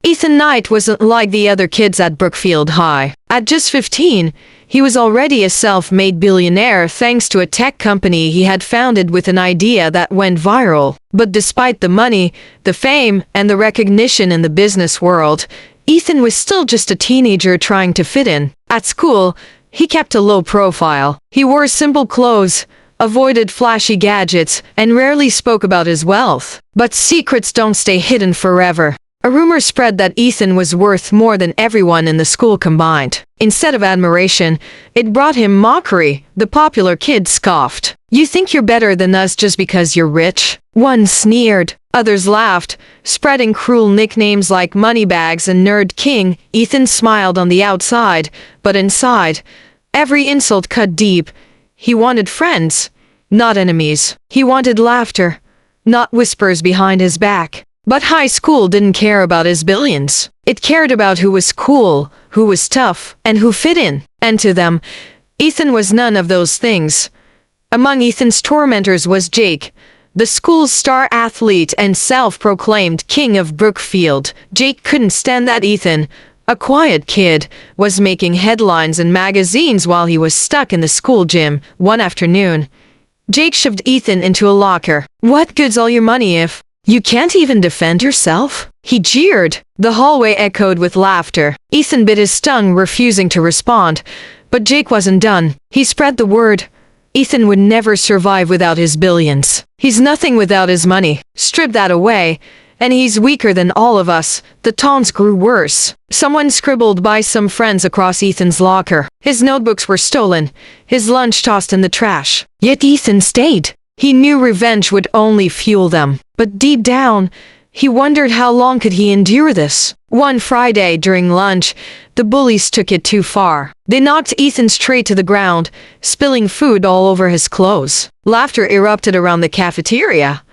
Ethan Knight wasn't like the other kids at Brookfield High. At just 15, he was already a self-made billionaire thanks to a tech company he had founded with an idea that went viral. But despite the money, the fame, and the recognition in the business world, Ethan was still just a teenager trying to fit in. At school, he kept a low profile. He wore simple clothes, avoided flashy gadgets, and rarely spoke about his wealth. But secrets don't stay hidden forever. A rumor spread that Ethan was worth more than everyone in the school combined. Instead of admiration, it brought him mockery. The popular kid scoffed. "You think you're better than us just because you're rich?" One sneered. Others laughed, spreading cruel nicknames like Moneybags and Nerd King. Ethan smiled on the outside, but inside, every insult cut deep. He wanted friends, not enemies. He wanted laughter, not whispers behind his back. But high school didn't care about his billions. It cared about who was cool, who was tough, and who fit in. And to them, Ethan was none of those things. Among Ethan's tormentors was Jake, the school's star athlete and self-proclaimed king of Brookfield. Jake couldn't stand that Ethan, a quiet kid, was making headlines in magazines while he was stuck in the school gym. One afternoon, Jake shoved Ethan into a locker. "What good's all your money if you can't even defend yourself?" He jeered. The hallway echoed with laughter. Ethan bit his tongue, refusing to respond. But Jake wasn't done. He spread the word. Ethan would never survive without his billions. He's nothing without his money. Strip that away, and he's weaker than all of us. The taunts grew worse. Someone scribbled by some friends across Ethan's locker. His notebooks were stolen, his lunch tossed in the trash. Yet Ethan stayed. He knew revenge would only fuel them. But deep down, he wondered how long could he endure this. One Friday during lunch, the bullies took it too far. They knocked Ethan's tray to the ground, spilling food all over his clothes. Laughter erupted around the cafeteria.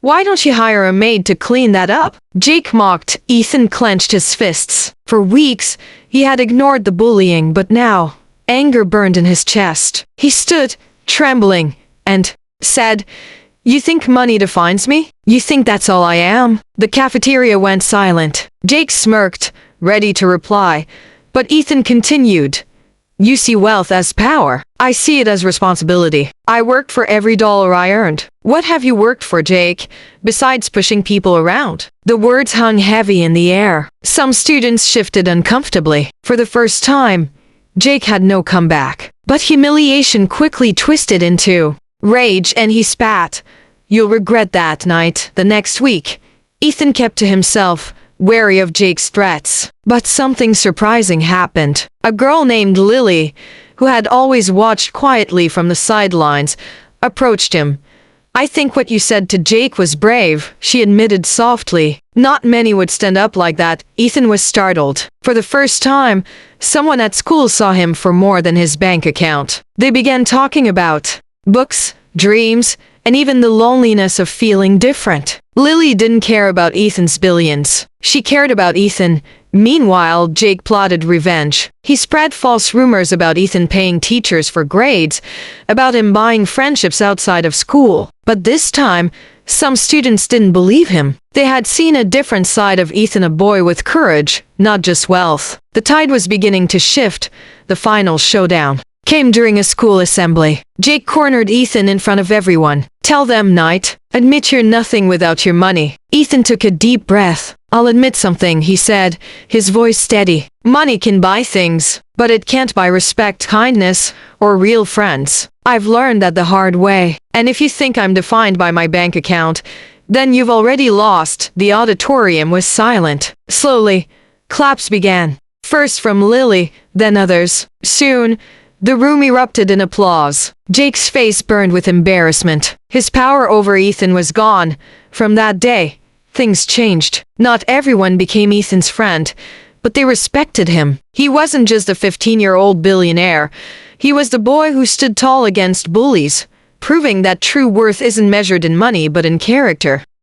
"Why don't you hire a maid to clean that up?" Jake mocked. Ethan clenched his fists. For weeks, he had ignored the bullying, but now, anger burned in his chest. He stood, trembling, and said, "You think money defines me? You think that's all I am?" The cafeteria went silent. Jake smirked, ready to reply, but Ethan continued. "You see wealth as power. I see it as responsibility. I worked for every dollar I earned." "What have you worked for, Jake, besides pushing people around?" The words hung heavy in the air. Some students shifted uncomfortably. For the first time, Jake had no comeback. But humiliation quickly twisted into rage, and he spat. "You'll regret that, Knight." The next week, Ethan kept to himself, wary of Jake's threats. But something surprising happened. A girl named Lily, who had always watched quietly from the sidelines, approached him. "I think what you said to Jake was brave," she admitted softly. Not many would stand up like that. Ethan was startled. For the first time, someone at school saw him for more than his bank account. They began talking about books, dreams, and even the loneliness of feeling different. Lily didn't care about Ethan's billions. She cared about Ethan. Meanwhile, Jake plotted revenge. He spread false rumors about Ethan paying teachers for grades, about him buying friendships outside of school. But this time, some students didn't believe him. They had seen a different side of Ethan, a boy with courage, not just wealth. The tide was beginning to shift. The final showdown came during a school assembly. Jake cornered Ethan in front of everyone. "Tell them, Knight. Admit you're nothing without your money." Ethan took a deep breath. "I'll admit something," he said, his voice steady. "Money can buy things, but it can't buy respect, kindness, or real friends. I've learned that the hard way. And if you think I'm defined by my bank account, then you've already lost." The auditorium was silent. Slowly, claps began. First from Lily, then others. Soon, the room erupted in applause. Jake's face burned with embarrassment. His power over Ethan was gone. From that day, things changed. Not everyone became Ethan's friend, but they respected him. He wasn't just a 15-year-old billionaire. He was the boy who stood tall against bullies, proving that true worth isn't measured in money but in character.